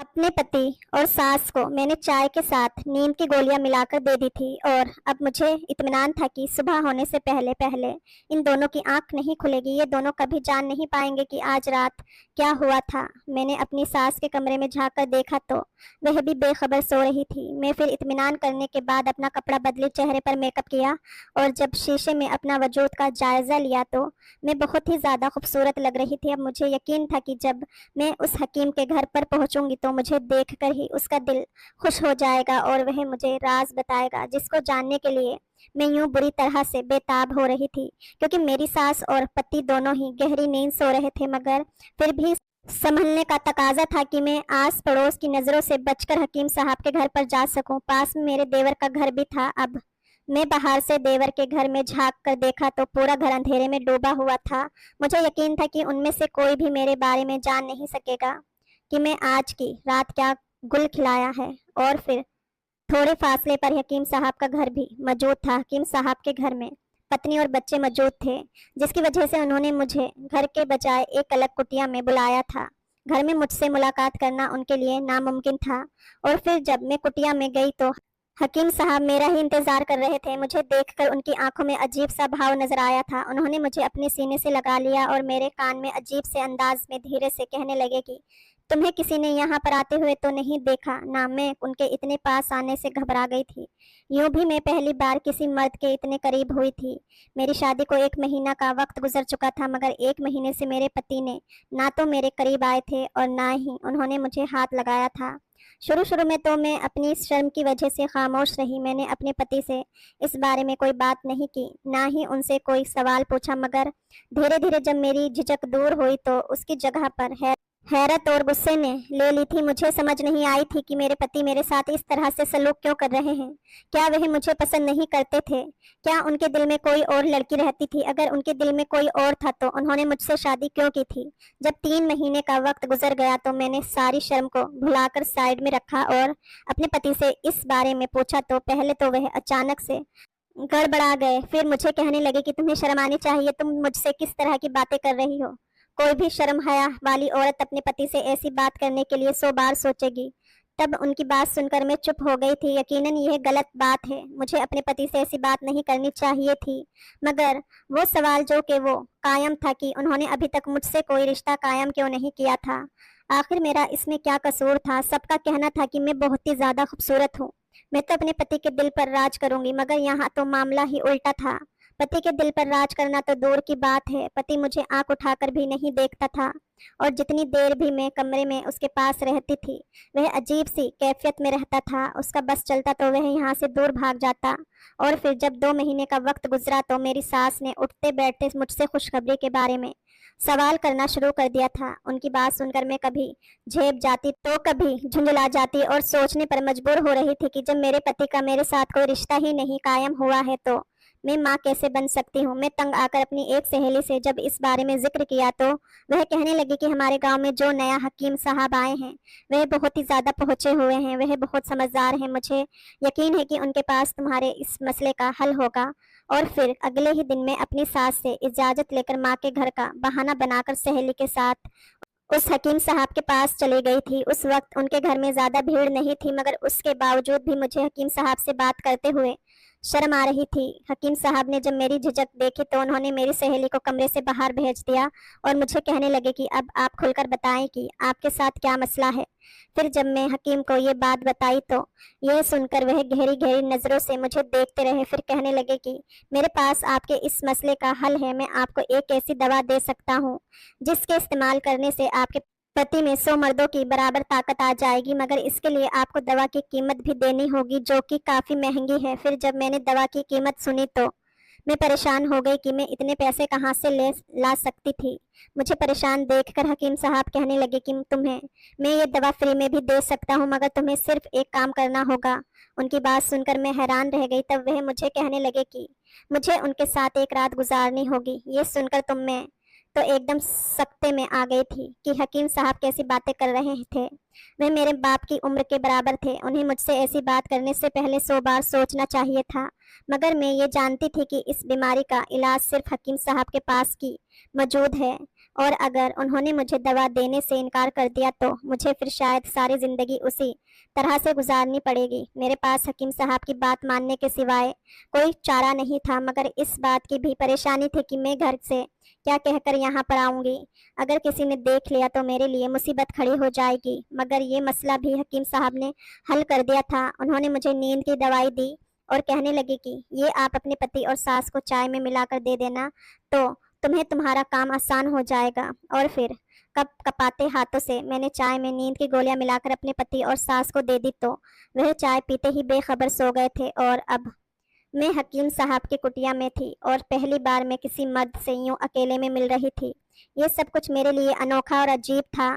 अपने पति और सास को मैंने चाय के साथ नींद की गोलियां मिलाकर दे दी थी और अब मुझे इत्मीनान था कि सुबह होने से पहले पहले इन दोनों की आंख नहीं खुलेगी। ये दोनों कभी जान नहीं पाएंगे कि आज रात क्या हुआ था। मैंने अपनी सास के कमरे में झांक कर देखा तो वह भी बेखबर सो रही थी। मैं फिर इत्मीनान करने के बाद अपना कपड़ा बदले, चेहरे पर मेकअप किया और जब शीशे में अपना वजूद का जायजा लिया तो मैं बहुत ही ज्यादा खूबसूरत लग रही थी। अब मुझे यकीन था कि जब मैं उस हकीम के घर पर पहुंचूंगी तो मुझे देखकर ही उसका दिल खुश हो जाएगा और वह मुझे राज बताएगा जिसको जानने के लिए मैं यूं बुरी तरह से बेताब हो रही थी। क्योंकि मेरी सास और पति दोनों ही गहरी नींद सो रहे थे, मगर फिर भी संभलने का तकाजा था कि मैं आस पड़ोस की नजरों से बचकर हकीम साहब के घर पर जा सकूं। पास में मेरे देवर का घर भी था। अब मैं बाहर से देवर के घर में झांक कर देखा तो पूरा घर अंधेरे में डूबा हुआ था। मुझे यकीन था कि उनमें से कोई भी मेरे बारे में जान नहीं सकेगा कि मैं आज की रात क्या गुल खिलाया है। और फिर थोड़े फासले पर हकीम साहब का घर भी मौजूद था। हकीम साहब के घर में पत्नी और बच्चे मौजूद थे, जिसकी वजह से उन्होंने मुझे घर के बजाय एक अलग कुटिया में बुलाया था। घर में मुझसे मुलाकात करना उनके लिए नामुमकिन था। और फिर जब मैं कुटिया में गई तो हकीम साहब मेरा ही इंतजार कर रहे थे। मुझे देखकर उनकी आंखों में अजीब सा भाव नजर आया था। उन्होंने मुझे अपने सीने से लगा लिया और मेरे कान में अजीब से अंदाज में धीरे से कहने लगे कि तुम्हें किसी ने यहाँ पर आते हुए तो नहीं देखा ना। मैं उनके इतने पास आने से घबरा गई थी। यूं भी मैं पहली बार किसी मर्द के इतने करीब हुई थी। मेरी शादी को 1 महीना का वक्त गुजर चुका था, मगर 1 महीने से मेरे पति ने ना तो मेरे करीब आए थे और ना ही उन्होंने मुझे हाथ लगाया था। शुरू शुरू में तो मैं अपनी शर्म की वजह से खामोश रही। मैंने अपने पति से इस बारे में कोई बात नहीं की, ना ही उनसे कोई सवाल पूछा। मगर धीरे धीरे जब मेरी झिझक दूर हुई तो उसकी जगह पर हैरत और गुस्से ने ले ली थी। मुझे समझ नहीं आई थी कि मेरे पति मेरे साथ इस तरह से सलूक क्यों कर रहे हैं। क्या वह मुझे पसंद नहीं करते थे? क्या उनके दिल में कोई और लड़की रहती थी? अगर उनके दिल में कोई और था तो उन्होंने मुझसे शादी क्यों की थी? जब 3 महीने का वक्त गुजर गया तो मैंने सारी शर्म को भुलाकर साइड में रखा और अपने पति से इस बारे में पूछा तो पहले तो वह अचानक से गड़बड़ा गए। फिर मुझे कहने लगे कि तुम्हें शर्म आनी चाहिए, तुम मुझसे किस तरह की बातें कर रही हो। कोई भी शर्म हया वाली औरत अपने पति से ऐसी बात करने के लिए 100 बार सोचेगी। तब उनकी बात सुनकर मैं चुप हो गई थी। यकीनन यह गलत बात है, मुझे अपने पति से ऐसी बात नहीं करनी चाहिए थी। मगर वो सवाल जो कि वो कायम था कि उन्होंने अभी तक मुझसे कोई रिश्ता कायम क्यों नहीं किया था। आखिर मेरा इसमें क्या कसूर था? सबका कहना था कि मैं बहुत ही ज्यादा खूबसूरत हूँ, मैं तो अपने पति के दिल पर राज करूंगी। मगर यहाँ तो मामला ही उल्टा था। पति के दिल पर राज करना तो दूर की बात है, पति मुझे आंख उठाकर भी नहीं देखता था। और जितनी देर भी मैं कमरे में उसके पास रहती थी वह अजीब सी कैफियत में रहता था। उसका बस चलता तो वह यहाँ से दूर भाग जाता। और फिर जब 2 महीने का वक्त गुजरा तो मेरी सास ने उठते बैठते मुझसे खुशखबरी के बारे में सवाल करना शुरू कर दिया था। उनकी बात सुनकर मैं कभी झेप जाती तो कभी झुंझला जाती और सोचने पर मजबूर हो रही थी कि जब मेरे पति का मेरे साथ कोई रिश्ता ही नहीं कायम हुआ है तो मैं माँ कैसे बन सकती हूँ। मैं तंग आकर अपनी एक सहेली से जब इस बारे में जिक्र किया तो वह कहने लगी कि हमारे गांव में जो नया हकीम साहब आए हैं वह बहुत ही ज़्यादा पहुँचे हुए हैं, वह बहुत समझदार हैं। मुझे यकीन है कि उनके पास तुम्हारे इस मसले का हल होगा। और फिर अगले ही दिन मैं अपनी सास से इजाज़त लेकर माँ के घर का बहाना बनाकर सहेली के साथ उस हकीम साहब के पास चली गई थी। उस वक्त उनके घर में ज़्यादा भीड़ नहीं थी, मगर उसके बावजूद भी मुझे हकीम साहब से बात करते हुए शर्म आ रही थी। हकीम साहब ने जब मेरी झिझक देखी तो उन्होंने मेरी सहेली को कमरे से बाहर भेज दिया और मुझे कहने लगे कि अब आप खुलकर बताएं कि आपके साथ क्या मसला है। फिर जब मैं हकीम को ये बात बताई तो यह सुनकर वह गहरी गहरी नज़रों से मुझे देखते रहे। फिर कहने लगे कि मेरे पास आपके इस मसले का हल है। मैं आपको एक ऐसी दवा दे सकता हूँ जिसके इस्तेमाल करने से आपके पति में 100 मर्दों की बराबर ताकत आ जाएगी, मगर इसके लिए आपको दवा की कीमत भी देनी होगी जो कि काफ़ी महंगी है। फिर जब मैंने दवा की कीमत सुनी तो मैं परेशान हो गई कि मैं इतने पैसे कहाँ से ला सकती थी। मुझे परेशान देखकर हकीम साहब कहने लगे कि तुम्हें मैं ये दवा फ्री में भी दे सकता हूँ, मगर तुम्हें सिर्फ एक काम करना होगा। उनकी बात सुनकर मैं हैरान रह गई। तब वह मुझे कहने लगे कि मुझे उनके साथ एक रात गुजारनी होगी। ये सुनकर मैं तो एकदम सख्ते में आ गई थी कि हकीम साहब कैसी बातें कर रहे थे। वे मेरे बाप की उम्र के बराबर थे, उन्हें मुझसे ऐसी बात करने से पहले 100 बार सोचना चाहिए था। मगर मैं ये जानती थी कि इस बीमारी का इलाज सिर्फ हकीम साहब के पास की मौजूद है। और अगर उन्होंने मुझे दवा देने से इनकार कर दिया तो मुझे फिर शायद सारी ज़िंदगी उसी तरह से गुजारनी पड़ेगी। मेरे पास हकीम साहब की बात मानने के सिवाय कोई चारा नहीं था, मगर इस बात की भी परेशानी थी कि मैं घर से क्या कहकर यहाँ पर आऊँगी। अगर किसी ने देख लिया तो मेरे लिए मुसीबत खड़ी हो जाएगी। मगर ये मसला भी हकीम साहब ने हल कर दिया था। उन्होंने मुझे नींद की दवाई दी और कहने लगे कि ये आप अपने पति और सास को चाय में मिलाकर दे देना तो तुम्हें तुम्हारा काम आसान हो जाएगा। और फिर कप कपाते हाथों से मैंने चाय में नींद की गोलियां मिलाकर अपने पति और सास को दे दी तो वह चाय पीते ही बेखबर सो गए थे। और अब मैं हकीम साहब की कुटिया में थी और पहली बार मैं किसी मर्द से यूं अकेले में मिल रही थी। ये सब कुछ मेरे लिए अनोखा और अजीब था,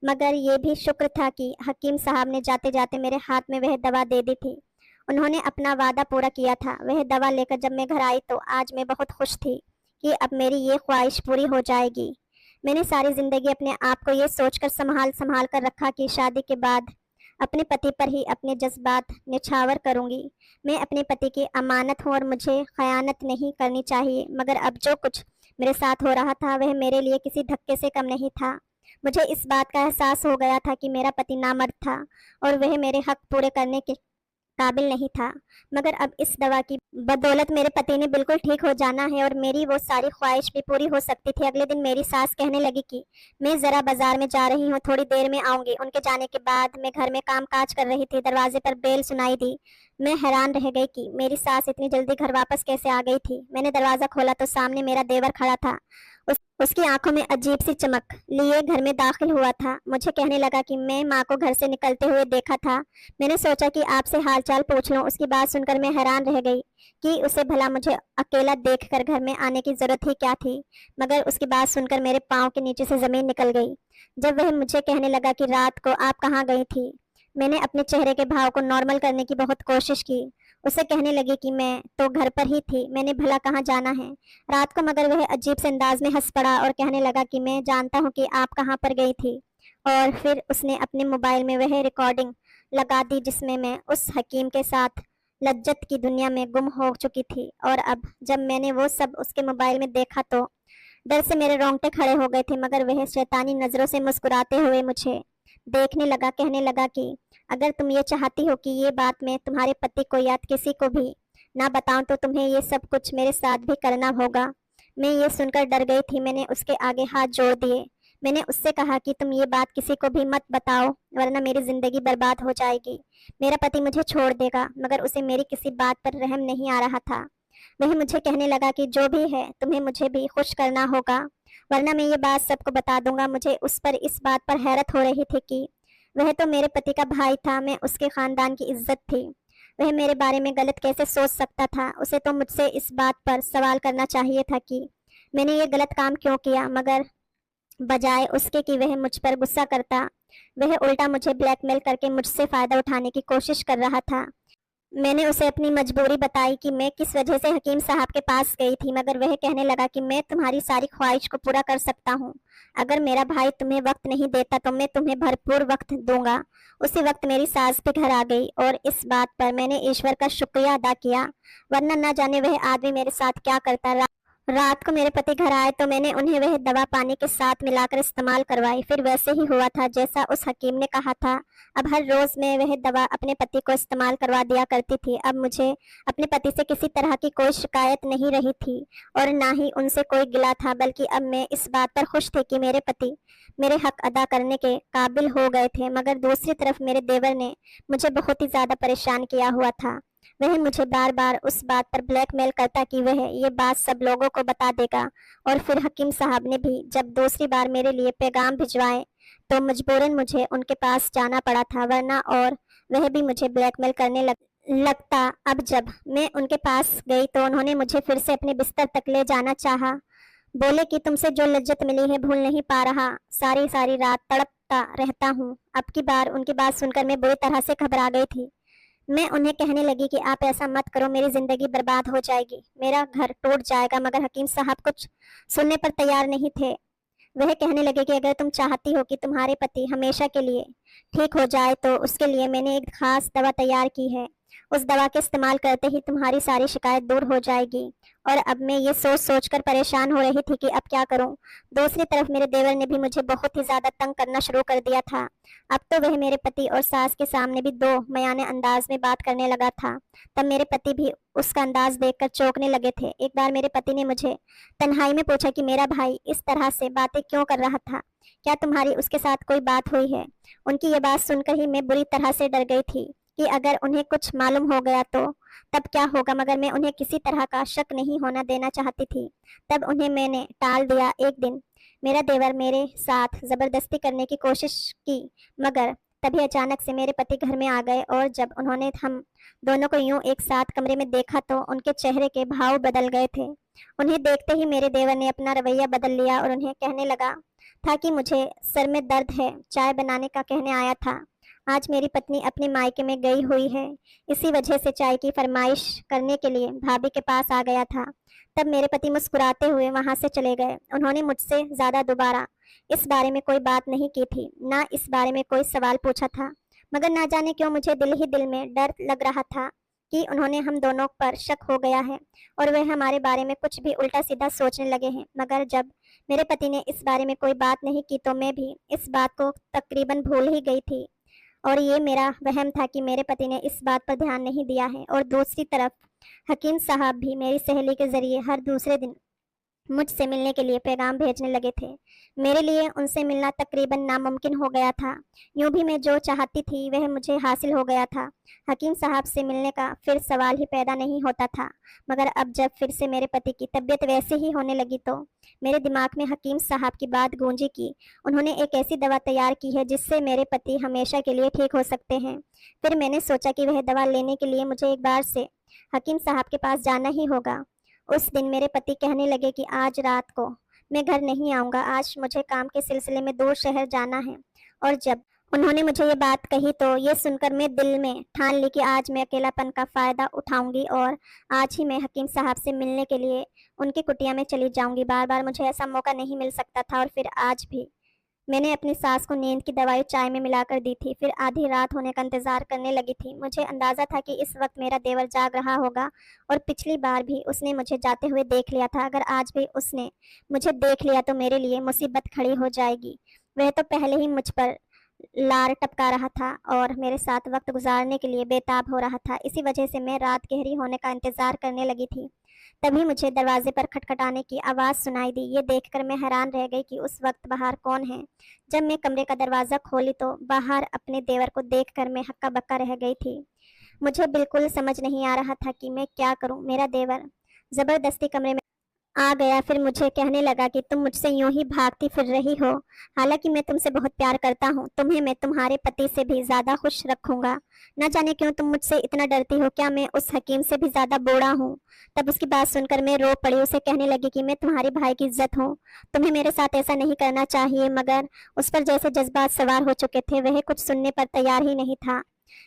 मगर ये भी शुक्र था कि हकीम साहब ने जाते जाते मेरे हाथ में वह दवा दे दी थी। उन्होंने अपना वादा पूरा किया था। वह दवा लेकर जब मैं घर आई तो आज मैं बहुत खुश थी कि अब मेरी ये ख्वाहिश पूरी हो जाएगी। मैंने सारी ज़िंदगी अपने आप को ये सोचकर संभाल संभाल कर रखा कि शादी के बाद अपने पति पर ही अपने जज्बात निछावर करूंगी। मैं अपने पति की अमानत हूँ और मुझे खयानत नहीं करनी चाहिए। मगर अब जो कुछ मेरे साथ हो रहा था वह मेरे लिए किसी धक्के से कम नहीं था। मुझे इस बात का एहसास हो गया था कि मेरा पति नामर्द था और वह मेरे हक पूरे करने के काबिल नहीं था। मगर अब इस दवा की बदौलत मेरे पति ने बिल्कुल ठीक हो जाना है और मेरी वो सारी ख्वाहिश भी पूरी हो सकती थी। अगले दिन मेरी सास कहने लगी कि मैं ज़रा बाजार में जा रही हूँ, थोड़ी देर में आऊँगी। उनके जाने के बाद मैं घर में काम काज कर रही थी। दरवाजे पर बेल सुनाई दी। मैं हैरान रह गई कि मेरी सास इतनी जल्दी घर वापस कैसे आ गई थी। मैंने दरवाज़ा खोला तो सामने मेरा देवर खड़ा था। उसकी आंखों में अजीब सी चमक लिए घर में दाखिल हुआ था। मुझे कहने लगा कि मैं माँ को घर से निकलते हुए देखा था। मैंने सोचा कि आपसे हालचाल पूछ लूं। उसकी बात सुनकर मैं हैरान रह गई कि उसे भला मुझे अकेला देखकर घर में आने की जरूरत ही क्या थी। मगर उसकी बात सुनकर मेरे पाँव के नीचे से जमीन निकल गई जब वह मुझे कहने लगा कि रात को आप कहाँ गई थी। मैंने अपने चेहरे के भाव को नॉर्मल करने की बहुत कोशिश की। उसे कहने लगी कि मैं तो घर पर ही थी, मैंने भला कहाँ जाना है रात को। मगर वह अजीब से अंदाज में हंस पड़ा और कहने लगा कि मैं जानता हूँ कि आप कहाँ पर गई थी। और फिर उसने अपने मोबाइल में वह रिकॉर्डिंग लगा दी जिसमें मैं उस हकीम के साथ लज्जत की दुनिया में गुम हो चुकी थी। और अब जब मैंने वो सब उसके मोबाइल में देखा तो डर से मेरे रोंगटे खड़े हो गए थे। मगर वह शैतानी नज़रों से मुस्कुराते हुए मुझे देखने लगा, कहने लगा कि अगर तुम ये चाहती हो कि ये बात मैं तुम्हारे पति को या किसी को भी ना बताऊं तो तुम्हें ये सब कुछ मेरे साथ भी करना होगा। मैं ये सुनकर डर गई थी। मैंने उसके आगे हाथ जोड़ दिए। मैंने उससे कहा कि तुम ये बात किसी को भी मत बताओ वरना मेरी जिंदगी बर्बाद हो जाएगी। मेरा पति मुझे छोड़ देगा। मगर उसे मेरी किसी बात पर रहम नहीं आ रहा था। वह मुझे कहने लगा कि जो भी है तुम्हें मुझे भी खुश करना होगा वरना मैं ये बात सबको बता दूंगा। मुझे उस पर इस बात पर हैरत हो रही थी कि वह तो मेरे पति का भाई था, मैं उसके खानदान की इज्जत थी। वह मेरे बारे में गलत कैसे सोच सकता था। उसे तो मुझसे इस बात पर सवाल करना चाहिए था कि मैंने ये गलत काम क्यों किया। मगर बजाय उसके कि वह मुझ पर गुस्सा करता वह उल्टा मुझे ब्लैकमेल करके मुझसे फ़ायदा उठाने की कोशिश कर रहा था। मैंने उसे अपनी मजबूरी बताई कि मैं किस वजह से हकीम साहब के पास गई थी। मगर वह कहने लगा कि मैं तुम्हारी सारी ख्वाहिश को पूरा कर सकता हूँ। अगर मेरा भाई तुम्हें वक्त नहीं देता तो मैं तुम्हें भरपूर वक्त दूंगा। उसी वक्त मेरी सास भी घर आ गई और इस बात पर मैंने ईश्वर का शुक्रिया अदा किया, वरना न जाने वह आदमी मेरे साथ क्या करता। रात को मेरे पति घर आए तो मैंने उन्हें वह दवा पानी के साथ मिलाकर इस्तेमाल करवाई। फिर वैसे ही हुआ था जैसा उस हकीम ने कहा था। अब हर रोज मैं वह दवा अपने पति को इस्तेमाल करवा दिया करती थी। अब मुझे अपने पति से किसी तरह की कोई शिकायत नहीं रही थी और ना ही उनसे कोई गिला था, बल्कि अब मैं इस बात पर खुश थे कि मेरे पति मेरे हक अदा करने के काबिल हो गए थे। मगर दूसरी तरफ मेरे देवर ने मुझे बहुत ही ज्यादा परेशान किया हुआ था। वह मुझे बार बार उस बात पर ब्लैकमेल करता कि वह ये बात सब लोगों को बता देगा। और फिर हकीम साहब ने भी जब दूसरी बार मेरे लिए पैगाम भिजवाए तो मजबूरन मुझे उनके पास जाना पड़ा था, वरना और वह भी मुझे ब्लैकमेल करने लगता। अब जब मैं उनके पास गई तो उन्होंने मुझे फिर से अपने बिस्तर तक ले जाना चाहा। बोले कि तुमसे जो लज्जत मिली है भूल नहीं पा रहा, सारी सारी रात तड़पता रहता हूँ। अब की बार उनकी बात सुनकर मैं बुरी तरह से घबरा गई थी। मैं उन्हें कहने लगी कि आप ऐसा मत करो, मेरी जिंदगी बर्बाद हो जाएगी, मेरा घर टूट जाएगा। मगर हकीम साहब कुछ सुनने पर तैयार नहीं थे। वह कहने लगे कि अगर तुम चाहती हो कि तुम्हारे पति हमेशा के लिए ठीक हो जाए तो उसके लिए मैंने एक खास दवा तैयार की है। उस दवा के इस्तेमाल करते ही तुम्हारी सारी शिकायत दूर हो जाएगी और अब मैं ये सोच सोच कर परेशान हो रही थी कि अब क्या करूं। दूसरी तरफ मेरे देवर ने भी मुझे बहुत ही ज्यादा तंग करना शुरू कर दिया था। अब तो वह मेरे पति और सास के सामने भी दो मयाने अंदाज में बात करने लगा था। तब मेरे पति भी उसका अंदाज देखकर चौंकने लगे थे। एक बार मेरे पति ने मुझे तन्हाई में पूछा कि मेरा भाई इस तरह से बातें क्यों कर रहा था, क्या तुम्हारी उसके साथ कोई बात हुई है। उनकी ये बात सुनकर ही मैं बुरी तरह से डर गई थी कि अगर उन्हें कुछ मालूम हो गया तो तब क्या होगा, मगर मैं उन्हें किसी तरह का शक नहीं होना देना चाहती थी। तब उन्हें मैंने टाल दिया। एक दिन मेरा देवर मेरे साथ जबरदस्ती करने की कोशिश की, मगर तभी अचानक से मेरे पति घर में आ गए और जब उन्होंने हम दोनों को यूं एक साथ कमरे में देखा तो उनके चेहरे के भाव बदल गए थे। उन्हें देखते ही मेरे देवर ने अपना रवैया बदल लिया और उन्हें कहने लगा था कि मुझे सर में दर्द है, चाय बनाने का कहने आया था। आज मेरी पत्नी अपने मायके में गई हुई है, इसी वजह से चाय की फरमाइश करने के लिए भाभी के पास आ गया था। तब मेरे पति मुस्कुराते हुए वहां से चले गए। उन्होंने मुझसे ज्यादा दोबारा इस बारे में कोई बात नहीं की थी, ना इस बारे में कोई सवाल पूछा था, मगर ना जाने क्यों मुझे दिल ही दिल में डर लग रहा था कि उन्होंने हम दोनों पर शक हो गया है और वह हमारे बारे में कुछ भी उल्टा सीधा सोचने लगे हैं। मगर जब मेरे पति ने इस बारे में कोई बात नहीं की तो मैं भी इस बात को तकरीबन भूल ही गई थी और ये मेरा वहम था कि मेरे पति ने इस बात पर ध्यान नहीं दिया है। और दूसरी तरफ हकीम साहब भी मेरी सहेली के जरिए हर दूसरे दिन मुझसे मिलने के लिए पैगाम भेजने लगे थे। मेरे लिए उनसे मिलना तकरीबन नामुमकिन हो गया था। यूं भी मैं जो चाहती थी वह मुझे हासिल हो गया था। हकीम साहब से मिलने का फिर सवाल ही पैदा नहीं होता था। मगर अब जब फिर से मेरे पति की तबीयत वैसे ही होने लगी तो मेरे दिमाग में हकीम साहब की बात गूंजी कि उन्होंने एक ऐसी दवा तैयार की है जिससे मेरे पति हमेशा के लिए ठीक हो सकते हैं। फिर मैंने सोचा कि वह दवा लेने के लिए मुझे एक बार से हकीम साहब के पास जाना ही होगा। उस दिन मेरे पति कहने लगे कि आज रात को मैं घर नहीं आऊँगा, आज मुझे काम के सिलसिले में दूर शहर जाना है। और जब उन्होंने मुझे ये बात कही तो ये सुनकर मैं दिल में ठान ली कि आज मैं अकेलापन का फ़ायदा उठाऊंगी और आज ही मैं हकीम साहब से मिलने के लिए उनकी कुटिया में चली जाऊंगी। बार बार मुझे ऐसा मौका नहीं मिल सकता था और फिर आज भी मैंने अपनी सास को नींद की दवाई चाय में मिलाकर दी थी। फिर आधी रात होने का इंतजार करने लगी थी। मुझे अंदाजा था कि इस वक्त मेरा देवर जाग रहा होगा और पिछली बार भी उसने मुझे जाते हुए देख लिया था। अगर आज भी उसने मुझे देख लिया तो मेरे लिए मुसीबत खड़ी हो जाएगी। वह तो पहले ही मुझ पर लार टपका रहा था और मेरे साथ वक्त गुजारने के लिए बेताब हो रहा था। इसी वजह से मैं रात गहरी होने का इंतजार करने लगी थी। तभी मुझे दरवाजे पर खटखटाने की आवाज़ सुनाई दी। ये देखकर मैं हैरान रह गई कि उस वक्त बाहर कौन है। जब मैं कमरे का दरवाज़ा खोली तो बाहर अपने देवर को देखकर मैं हक्का बक्का रह गई थी। मुझे बिल्कुल समझ नहीं आ रहा था कि मैं क्या करूं। मेरा देवर ज़बरदस्ती कमरे में आ गया। फिर मुझे कहने लगा कि तुम मुझसे यूं ही भागती फिर रही हो, हालांकि मैं तुमसे बहुत प्यार करता हूँ। तुम्हें मैं तुम्हारे पति से भी ज्यादा खुश रखूंगा। न जाने क्यों तुम मुझसे इतना डरती हो, क्या मैं उस हकीम से भी ज्यादा बूढ़ा हूँ। तब उसकी बात सुनकर मैं रो पड़ी। उसे कहने लगी कि मैं तुम्हारे भाई की इज्जत हूँ, तुम्हें मेरे साथ ऐसा नहीं करना चाहिए। मगर उस पर जैसे जज्बात सवार हो चुके थे, वह कुछ सुनने पर तैयार ही नहीं था।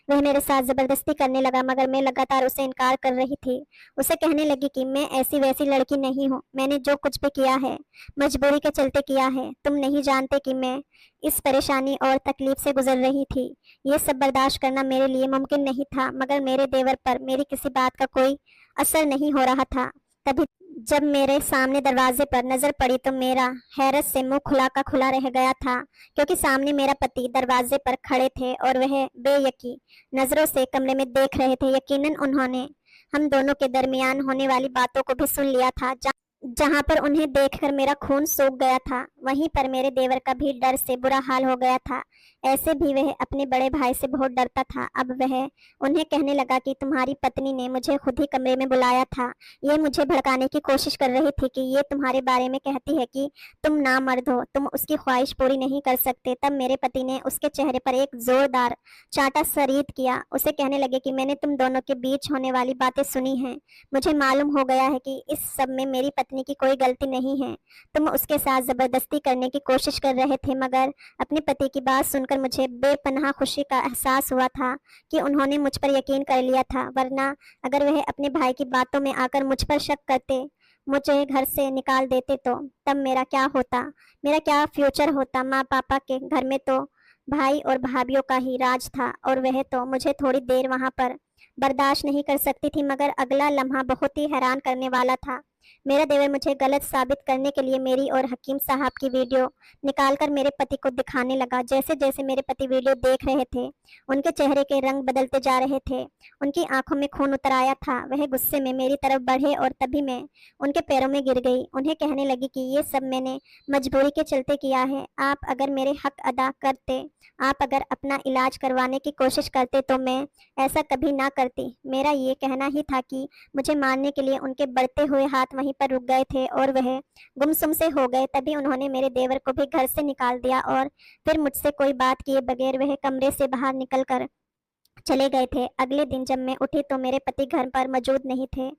वह मेरे साथ जबरदस्ती करने लगा, मगर मैं लगातार उसे इनकार कर रही थी। उसे कहने लगी कि मैं ऐसी वैसी लड़की नहीं हूँ, मैंने जो कुछ भी किया है मजबूरी के चलते किया है। तुम नहीं जानते कि मैं इस परेशानी और तकलीफ से गुजर रही थी। ये सब बर्दाश्त करना मेरे लिए मुमकिन नहीं था, मगर मेरे देवर पर मेरी किसी बात का कोई असर नहीं हो रहा था। तभी जब मेरे सामने दरवाजे पर नजर पड़ी तो मेरा हैरत से मुंह खुला का खुला रह गया था, क्योंकि सामने मेरा पति दरवाजे पर खड़े थे और वह बेयकी नजरों से कमरे में देख रहे थे। यकीनन उन्होंने हम दोनों के दरमियान होने वाली बातों को भी सुन लिया था। जहां पर उन्हें देखकर मेरा खून सूख गया था, वहीं पर मेरे देवर का भी डर से बुरा हाल हो गया था। ऐसे भी वह अपने बड़े भाई से बहुत डरता था। अब वह उन्हें कहने लगा कि तुम्हारी पत्नी ने मुझे खुद ही कमरे में बुलाया था। ये मुझे भड़काने की कोशिश कर रही थी कि ये तुम्हारे बारे में कहती है कि तुम नामर्द हो, तुम उसकी ख्वाहिश पूरी नहीं कर सकते। तब मेरे पति ने उसके चेहरे पर एक जोरदार चांटा सरीद किया। उसे कहने लगे कि मैंने तुम दोनों के बीच होने वाली बातें सुनी हैं। मुझे मालूम हो गया है कि इस सब में मेरी पत्नी की कोई गलती नहीं है। तुम उसके साथ जबरदस्ती करने की कोशिश कर रहे थे। मगर अपने पति की बात सुनकर मुझे बेपनाह खुशी का एहसास हुआ था कि उन्होंने मुझ पर यकीन कर लिया था, वरना अगर वह अपने भाई की बातों में आकर मुझ पर शक करते, मुझे घर से निकाल देते तो तब मेरा क्या होता, मेरा क्या फ्यूचर होता। माँ पापा के घर में तो भाई और भाभीियों का ही राज था और वह तो मुझे थोड़ी देर वहां पर बर्दाश्त नहीं कर सकती थी, मगर अगला लम्हा बहुत ही हैरान करने वाला था। मेरा देवर मुझे गलत साबित करने के लिए मेरी और हकीम साहब की वीडियो निकालकर मेरे पति को दिखाने लगा। जैसे जैसे मेरे पति वीडियो देख रहे थे, उनके चेहरे के रंग बदलते जा रहे थे, उनकी आंखों में खून उतर आया था। वह गुस्से में मेरी तरफ बढ़े और तभी मैं उनके पैरों में गिर गई। उन्हें कहने लगी कि ये सब मैंने मजबूरी के चलते किया है। आप अगर मेरे हक अदा करते, आप अगर अपना इलाज करवाने की कोशिश करते तो मैं ऐसा कभी ना करती। मेरा ये कहना ही था कि मुझे मारने के लिए उनके बढ़ते हुए हाथ वहीं पर रुक गए थे और वह गुमसुम से हो गए। तभी उन्होंने मेरे देवर को भी घर से निकाल दिया और फिर मुझसे कोई बात किए बगैर वह कमरे से बाहर निकल कर चले गए थे। अगले दिन जब मैं उठी तो मेरे पति घर पर मौजूद नहीं थे।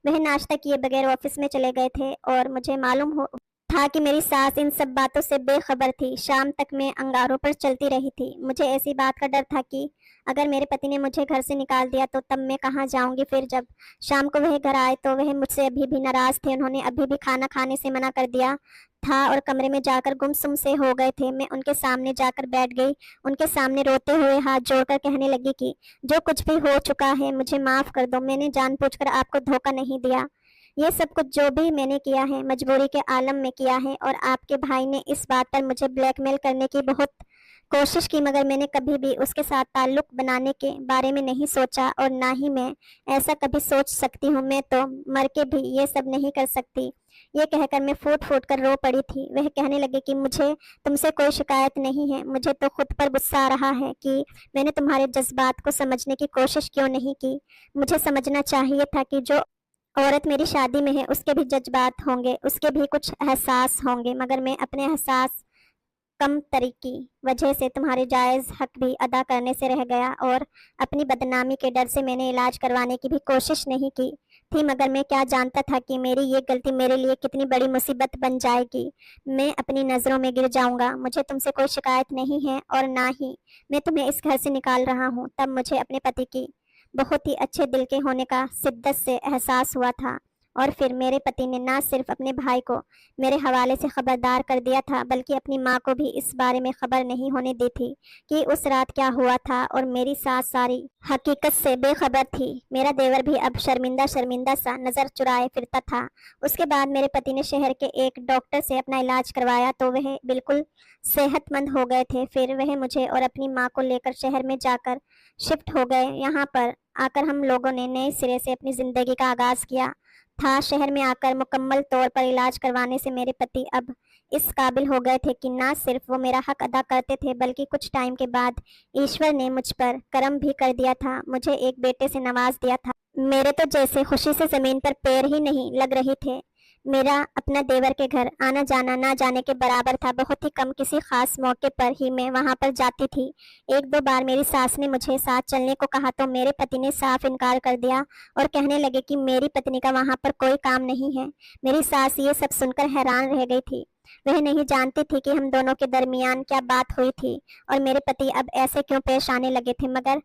वह नाश्ता किए बगैर ऑफिस में चले गए थे और मुझे मालूम हो था कि मेरी सास इन सब बातों से बेखबर थी। शाम तक मैं अंगारों पर चलती रही थी। मुझे ऐसी बात का डर था कि अगर मेरे पति ने मुझे घर से निकाल दिया तो तब मैं कहाँ जाऊंगी। फिर जब शाम को वह घर आए तो वह मुझसे अभी भी नाराज थे। उन्होंने अभी भी खाना खाने से मना कर दिया था और कमरे में जाकर गुमसुम से हो गए थे। मैं उनके सामने जाकर बैठ गई, उनके सामने रोते हुए हाथ जोड़कर कहने लगी कि जो कुछ भी हो चुका है मुझे माफ कर दो। मैंने जानबूझकर आपको धोखा नहीं दिया। ये सब कुछ जो भी मैंने किया है मजबूरी के आलम में किया है और आपके भाई ने इस बात पर मुझे ब्लैकमेल करने की बहुत कोशिश की, मगर मैंने कभी भी उसके साथ ताल्लुक बनाने के बारे में नहीं सोचा और ना ही मैं ऐसा कभी सोच सकती हूँ। मैं तो मर के भी ये सब नहीं कर सकती। ये कहकर मैं फूट फूट कर रो पड़ी थी। वह कहने लगे कि मुझे तुमसे कोई शिकायत नहीं है, मुझे तो खुद पर गुस्सा आ रहा है कि मैंने तुम्हारे जज्बात को समझने की कोशिश क्यों नहीं की। मुझे समझना चाहिए था कि जो औरत मेरी शादी में है उसके भी जज्बात होंगे, उसके भी कुछ एहसास होंगे, मगर मैं अपने एहसास कम तरीकी वजह से तुम्हारे जायज़ हक भी अदा करने से रह गया और अपनी बदनामी के डर से मैंने इलाज करवाने की भी कोशिश नहीं की थी। मगर मैं क्या जानता था कि मेरी ये गलती मेरे लिए कितनी बड़ी मुसीबत बन जाएगी। मैं अपनी नज़रों में गिर जाऊंगा। मुझे तुमसे कोई शिकायत नहीं है और ना ही मैं तुम्हें इस घर से निकाल रहा हूँ। तब मुझे अपने पति की बहुत ही अच्छे दिल के होने का शिद्दत से एहसास हुआ था और फिर मेरे पति ने न सिर्फ अपने भाई को मेरे हवाले से खबरदार कर दिया था, बल्कि अपनी माँ को भी इस बारे में खबर नहीं होने दी थी कि उस रात क्या हुआ था और मेरी सास सारी हकीकत से बेखबर थी। मेरा देवर भी अब शर्मिंदा शर्मिंदा सा नज़र चुराए फिरता था। उसके बाद मेरे पति ने शहर के एक डॉक्टर से अपना इलाज करवाया तो वह बिल्कुल सेहतमंद हो गए थे। फिर वह मुझे और अपनी माँ को लेकर शहर में जाकर शिफ्ट हो गए। यहाँ पर आकर हम लोगों ने नए सिरे से अपनी ज़िंदगी का आगाज़ किया था। शहर में आकर मुकम्मल तौर पर इलाज करवाने से मेरे पति अब इस काबिल हो गए थे कि ना सिर्फ वो मेरा हक अदा करते थे, बल्कि कुछ टाइम के बाद ईश्वर ने मुझ पर करम भी कर दिया था, मुझे एक बेटे से नवाज दिया था। मेरे तो जैसे खुशी से ज़मीन पर पैर ही नहीं लग रहे थे। मेरा अपना देवर के घर आना जाना ना जाने के बराबर था। बहुत ही कम किसी खास मौके पर ही मैं वहां पर जाती थी। एक दो बार मेरी सास ने मुझे साथ चलने को कहा तो मेरे पति ने साफ इनकार कर दिया और कहने लगे कि मेरी पत्नी का वहां पर कोई काम नहीं है। मेरी सास ये सब सुनकर हैरान रह गई थी। वह नहीं जानती थी कि हम दोनों के दरमियान क्या बात हुई थी और मेरे पति अब ऐसे क्यों पेश आने लगे थे, मगर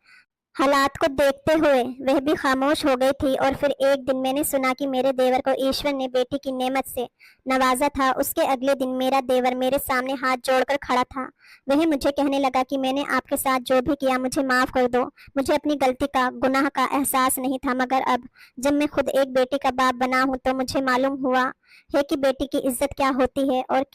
हालात को देखते हुए वह भी खामोश हो गई थी। और फिर एक दिन मैंने सुना कि मेरे देवर को ईश्वर ने बेटी की नेमत से नवाजा था। उसके अगले दिन मेरा देवर मेरे सामने हाथ जोड़कर खड़ा था। वह मुझे कहने लगा कि मैंने आपके साथ जो भी किया मुझे माफ़ कर दो। मुझे अपनी गलती का, गुनाह का एहसास नहीं था, मगर अब जब मैं खुद एक बेटी का बाप बना हूँ तो मुझे मालूम हुआ है कि बेटी की इज्जत क्या होती है और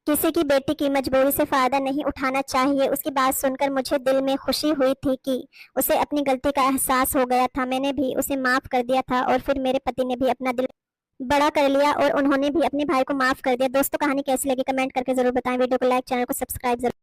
किसी की बेटी की मजबूरी से फायदा नहीं उठाना चाहिए। उसकी बात सुनकर मुझे दिल में खुशी हुई थी कि उसे अपनी गलती का एहसास हो गया था। मैंने भी उसे माफ कर दिया था और फिर मेरे पति ने भी अपना दिल बड़ा कर लिया और उन्होंने भी अपने भाई को माफ कर दिया। दोस्तों, कहानी कैसी लगी कमेंट करके जरूर बताएं। वीडियो को लाइक, चैनल को सब्सक्राइब जरूर